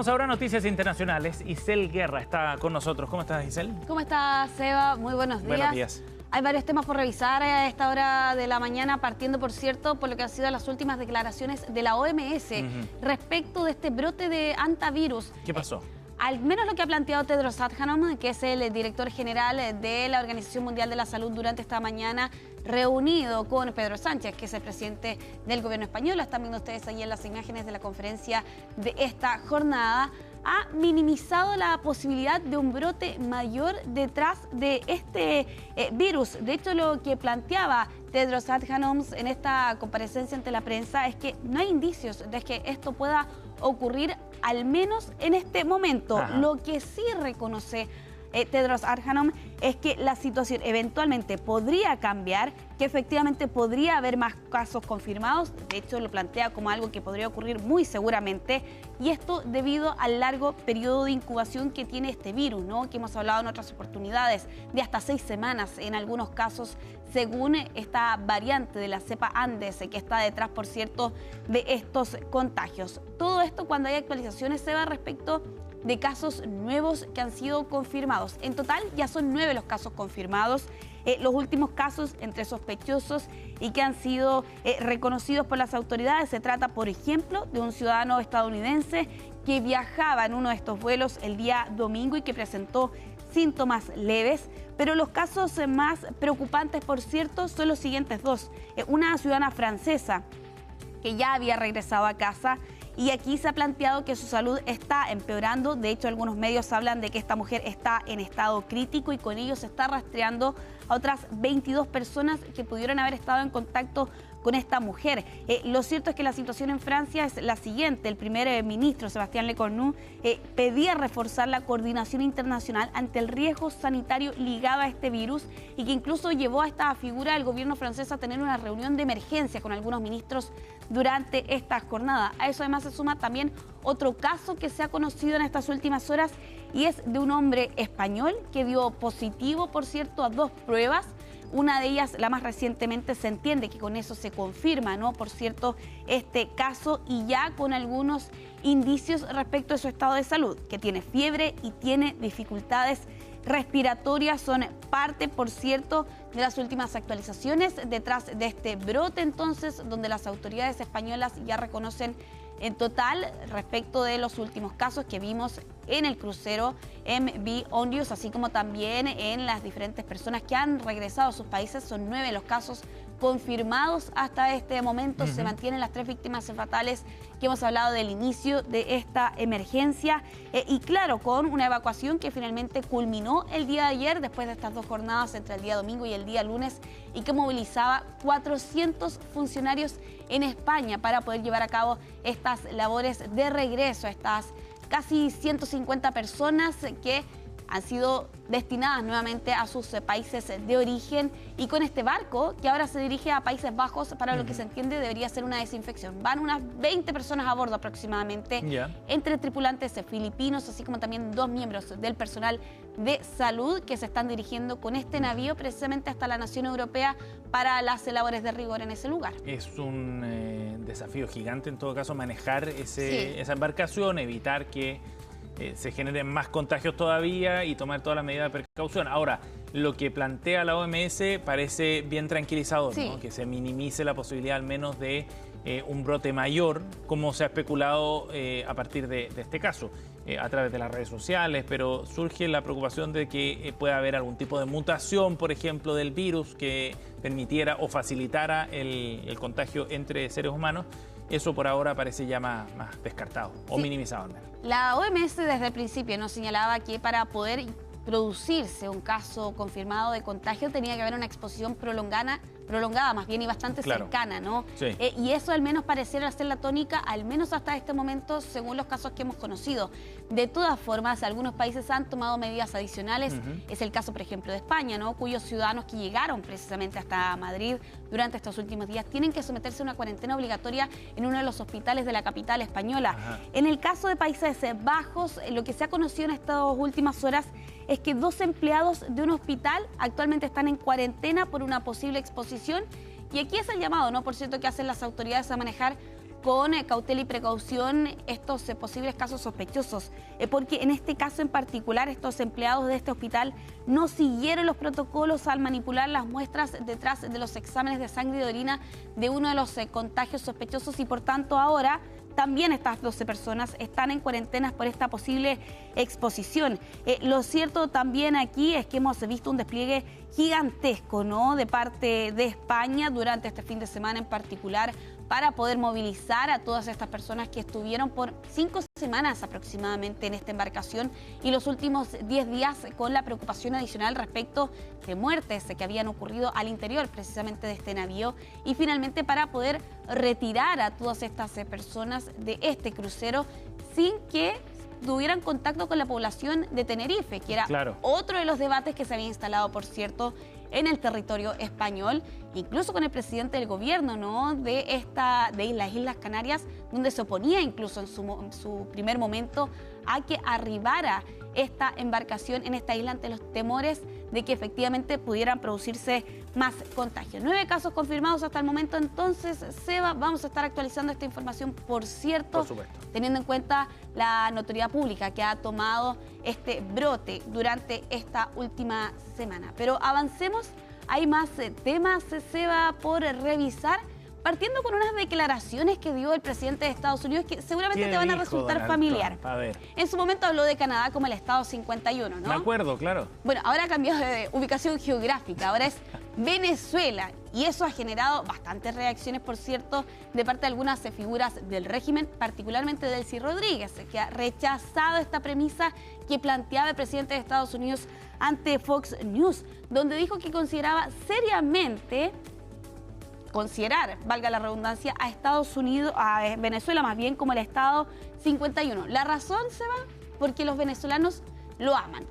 Vamos ahora a noticias internacionales. Isel Guerra está con nosotros. ¿Cómo estás, Isel? ¿Cómo estás, Seba? Muy buenos días. Buenos días. Hay varios temas por revisar a esta hora de la mañana, partiendo, por cierto, por lo que han sido las últimas declaraciones de la OMS respecto de este brote de hantavirus. ¿Qué pasó? Al menos lo que ha planteado Tedros Adhanom, que es el director general de la Organización Mundial de la Salud, durante esta mañana, reunido con Pedro Sánchez, que es el presidente del gobierno español. Están viendo ustedes ahí en las imágenes de la conferencia de esta jornada. Ha minimizado la posibilidad de un brote mayor detrás de este virus. De hecho, lo que planteaba Tedros Adhanom en esta comparecencia ante la prensa es que no hay indicios de que esto pueda ocurrir, al menos en este momento. Lo que sí reconoce Tedros Adhanom es que la situación eventualmente podría cambiar, que efectivamente podría haber más casos confirmados. De hecho, lo plantea como algo que podría ocurrir muy seguramente, y esto debido al largo periodo de incubación que tiene este virus, ¿no? Que hemos hablado en otras oportunidades, de hasta 6 semanas en algunos casos, según esta variante de la cepa Andes, que está detrás, por cierto, de estos contagios. Todo esto cuando hay actualizaciones, se va respecto de casos nuevos que han sido confirmados. En total ya son 9 los casos confirmados. Los últimos casos entre sospechosos y que han sido reconocidos por las autoridades. Se trata, por ejemplo, de un ciudadano estadounidense que viajaba en uno de estos vuelos el día domingo y que presentó síntomas leves. Pero los casos más preocupantes, por cierto, son los siguientes dos. Una ciudadana francesa que ya había regresado a casa, y aquí se ha planteado que su salud está empeorando. De hecho, algunos medios hablan de que esta mujer está en estado crítico, y con ello se está rastreando a otras 22 personas que pudieron haber estado en contacto con esta mujer. Lo cierto es que la situación en Francia es la siguiente. El primer ministro, Sébastien Lecornu, pedía reforzar la coordinación internacional ante el riesgo sanitario ligado a este virus, y que incluso llevó a esta figura del gobierno francés a tener una reunión de emergencia con algunos ministros durante esta jornada. A eso además se suma también otro caso que se ha conocido en estas últimas horas, y es de un hombre español que dio positivo, por cierto, a 2 pruebas. Una de ellas, la más recientemente, se entiende que con eso se confirma, ¿no? Por cierto, este caso, y ya con algunos indicios respecto a su estado de salud, que tiene fiebre y tiene dificultades respiratorias. Son parte, por cierto, de las últimas actualizaciones detrás de este brote, entonces, donde las autoridades españolas ya reconocen en total, respecto de los últimos casos que vimos en el crucero MV Ondius, así como también en las diferentes personas que han regresado a sus países. Son 9 los casos confirmados hasta este momento. Se mantienen las 3 víctimas fatales que hemos hablado del inicio de esta emergencia. Y claro, con una evacuación que finalmente culminó el día de ayer, después de estas 2 jornadas entre el día domingo y el día lunes, y que movilizaba 400 funcionarios en España para poder llevar a cabo estas labores de regreso a estas casi 150 personas que han sido destinadas nuevamente a sus países de origen, y con este barco que ahora se dirige a Países Bajos, para lo que se entiende debería ser una desinfección. Van unas 20 personas a bordo aproximadamente, entre tripulantes filipinos, así como también 2 miembros del personal de salud que se están dirigiendo con este navío precisamente hasta la nación europea para las labores de rigor en ese lugar. Es un desafío gigante, en todo caso, manejar esa embarcación, evitar que se generen más contagios todavía y tomar todas las medidas de precaución. Ahora, lo que plantea la OMS parece bien tranquilizador, ¿no? Que se minimice la posibilidad al menos de un brote mayor, como se ha especulado a partir de este caso, a través de las redes sociales, pero surge la preocupación de que pueda haber algún tipo de mutación, por ejemplo, del virus que permitiera o facilitara el contagio entre seres humanos. Eso por ahora parece ya más descartado o minimizado al menos. La OMS desde el principio nos señalaba que para poder producirse un caso confirmado de contagio tenía que haber una exposición prolongada más bien, y bastante cercana, ¿no? Y eso al menos pareciera ser la tónica, al menos hasta este momento, según los casos que hemos conocido. De todas formas, algunos países han tomado medidas adicionales. Es el caso, por ejemplo, de España, ¿no? Cuyos ciudadanos que llegaron precisamente hasta Madrid durante estos últimos días tienen que someterse a una cuarentena obligatoria en uno de los hospitales de la capital española. En el caso de Países Bajos, lo que se ha conocido en estas últimas horas es que 2 empleados de un hospital actualmente están en cuarentena por una posible exposición. Y aquí es el llamado, ¿no? Por cierto, que hacen las autoridades a manejar con cautela y precaución estos posibles casos sospechosos, porque en este caso en particular estos empleados de este hospital no siguieron los protocolos al manipular las muestras detrás de los exámenes de sangre y de orina de uno de los contagios sospechosos y por tanto ahora también estas 12 personas están en cuarentena por esta posible exposición. Lo cierto también aquí es que hemos visto un despliegue gigantesco, ¿no?, de parte de España durante este fin de semana en particular para poder movilizar a todas estas personas que estuvieron por 5 semanas aproximadamente en esta embarcación y los últimos 10 días con la preocupación adicional respecto de muertes que habían ocurrido al interior precisamente de este navío y finalmente para poder retirar a todas estas personas de este crucero sin que tuvieran contacto con la población de Tenerife, que era otro de los debates que se había instalado, por cierto, en el territorio español, incluso con el presidente del gobierno, ¿no?, de las Islas Canarias, donde se oponía incluso en su primer momento a que arribara esta embarcación en esta isla ante los temores de que efectivamente pudieran producirse más contagios. 9 casos confirmados hasta el momento, entonces, Seba, vamos a estar actualizando esta información, por cierto, teniendo en cuenta la notoriedad pública que ha tomado este brote durante esta última semana. Pero avancemos, hay más temas, Seba, por revisar. Partiendo con unas declaraciones que dio el presidente de Estados Unidos que seguramente te van a resultar familiar. A ver. En su momento habló de Canadá como el Estado 51, ¿no? Me acuerdo, claro. Bueno, ahora ha cambiado de ubicación geográfica, ahora es Venezuela. Y eso ha generado bastantes reacciones, por cierto, de parte de algunas figuras del régimen, particularmente Delcy Rodríguez, que ha rechazado esta premisa que planteaba el presidente de Estados Unidos ante Fox News, donde dijo que consideraba seriamente valga la redundancia, a Estados Unidos, a Venezuela más bien, como el Estado 51. La razón, Seba, porque los venezolanos lo aman.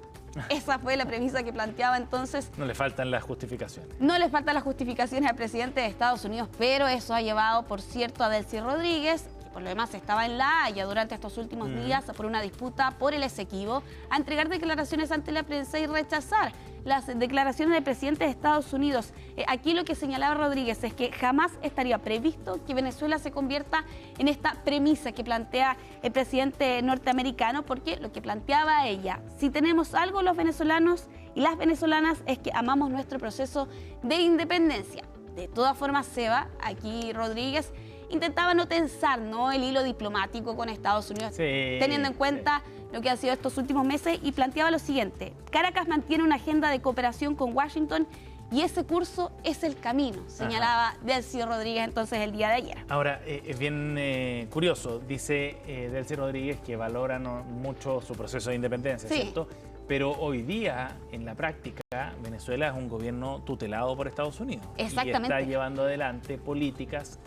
Esa fue la premisa que planteaba entonces. No le faltan las justificaciones. No le faltan las justificaciones al presidente de Estados Unidos, pero eso ha llevado, por cierto, a Delcy Rodríguez, que por lo demás estaba en La Haya durante estos últimos días por una disputa por el Esequibo, a entregar declaraciones ante la prensa y rechazar las declaraciones del presidente de Estados Unidos. Aquí lo que señalaba Rodríguez es que jamás estaría previsto que Venezuela se convierta en esta premisa que plantea el presidente norteamericano, porque lo que planteaba ella, si tenemos algo los venezolanos y las venezolanas es que amamos nuestro proceso de independencia. De todas formas, Seba, aquí Rodríguez intentaba no tensar, ¿no?, el hilo diplomático con Estados Unidos, teniendo en cuenta lo que ha sido estos últimos meses, y planteaba lo siguiente: Caracas mantiene una agenda de cooperación con Washington y ese curso es el camino, señalaba Delcy Rodríguez entonces el día de ayer. Ahora, es bien curioso, dice Delcy Rodríguez que valora mucho su proceso de independencia, ¿cierto? Pero hoy día, en la práctica, Venezuela es un gobierno tutelado por Estados Unidos. Exactamente. Y está llevando adelante políticas,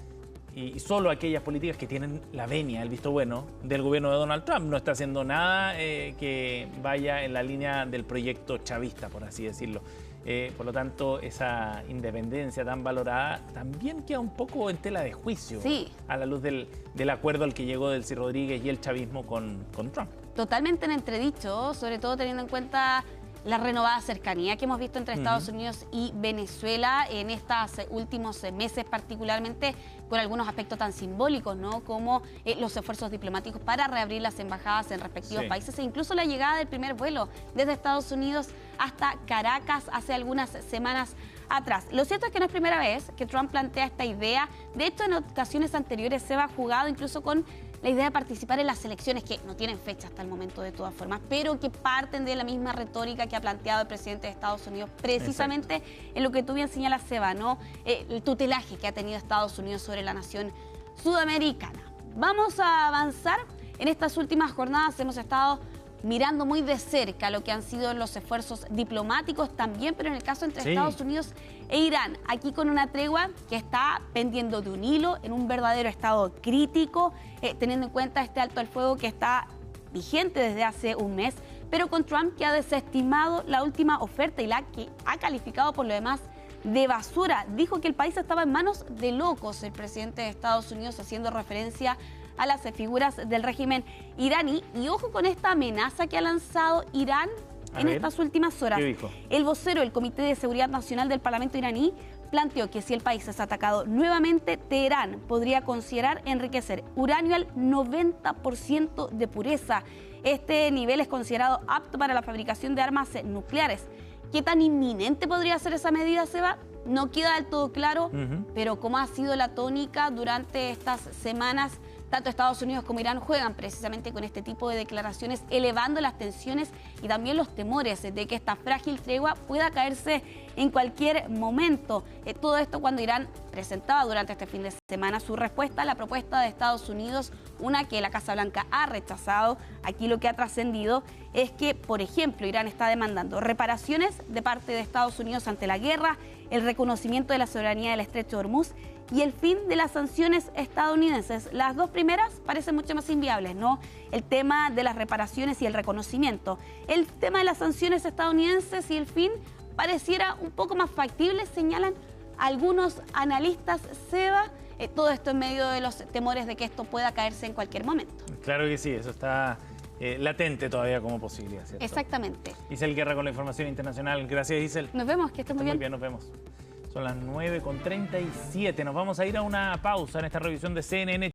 y solo aquellas políticas que tienen la venia, el visto bueno del gobierno de Donald Trump. No está haciendo nada que vaya en la línea del proyecto chavista, por así decirlo. Por lo tanto, esa independencia tan valorada también queda un poco en tela de juicio a la luz del acuerdo al que llegó Delcy Rodríguez y el chavismo con Trump. Totalmente en entredicho, sobre todo teniendo en cuenta la renovada cercanía que hemos visto entre Estados Unidos y Venezuela en estos últimos meses, particularmente con algunos aspectos tan simbólicos, ¿no?, como los esfuerzos diplomáticos para reabrir las embajadas en respectivos países e incluso la llegada del primer vuelo desde Estados Unidos hasta Caracas hace algunas semanas atrás. Lo cierto es que no es primera vez que Trump plantea esta idea. De hecho, en ocasiones anteriores se ha jugado incluso con la idea de participar en las elecciones, que no tienen fecha hasta el momento de todas formas, pero que parten de la misma retórica que ha planteado el presidente de Estados Unidos, precisamente en lo que tú bien señalas, Seba, ¿no?, el tutelaje que ha tenido Estados Unidos sobre la nación sudamericana. Vamos a avanzar. En estas últimas jornadas hemos estado mirando muy de cerca lo que han sido los esfuerzos diplomáticos también, pero en el caso entre Estados Unidos e Irán, aquí con una tregua que está pendiendo de un hilo, en un verdadero estado crítico, teniendo en cuenta este alto al fuego que está vigente desde hace un mes, pero con Trump que ha desestimado la última oferta y la que ha calificado por lo demás de basura. Dijo que el país estaba en manos de locos, el presidente de Estados Unidos, haciendo referencia a las figuras del régimen iraní. Y ojo con esta amenaza que ha lanzado Irán en estas últimas horas. ¿Qué dijo? El vocero del Comité de Seguridad Nacional del Parlamento iraní planteó que si el país es atacado nuevamente, Teherán podría considerar enriquecer uranio al 90% de pureza. Este nivel es considerado apto para la fabricación de armas nucleares. ¿Qué tan inminente podría ser esa medida, Seba? No queda del todo claro, pero como ha sido la tónica durante estas semanas, tanto Estados Unidos como Irán juegan precisamente con este tipo de declaraciones, elevando las tensiones y también los temores de que esta frágil tregua pueda caerse en cualquier momento. Todo esto cuando Irán presentaba durante este fin de semana su respuesta a la propuesta de Estados Unidos, una que la Casa Blanca ha rechazado. Aquí lo que ha trascendido es que, por ejemplo, Irán está demandando reparaciones de parte de Estados Unidos ante la guerra, el reconocimiento de la soberanía del Estrecho de Hormuz y el fin de las sanciones estadounidenses. Las dos primeras parecen mucho más inviables, ¿no? El tema de las reparaciones y el reconocimiento. El tema de las sanciones estadounidenses y el fin pareciera un poco más factible, señalan algunos analistas, Seba. Todo esto en medio de los temores de que esto pueda caerse en cualquier momento. Claro que sí, eso está latente todavía como posibilidad, ¿cierto? Exactamente. Isel Guerra con la información internacional. Gracias, Isel. Nos vemos, que estés muy bien. Muy bien, nos vemos. Son las 9:37. Nos vamos a ir a una pausa en esta revisión de CNN.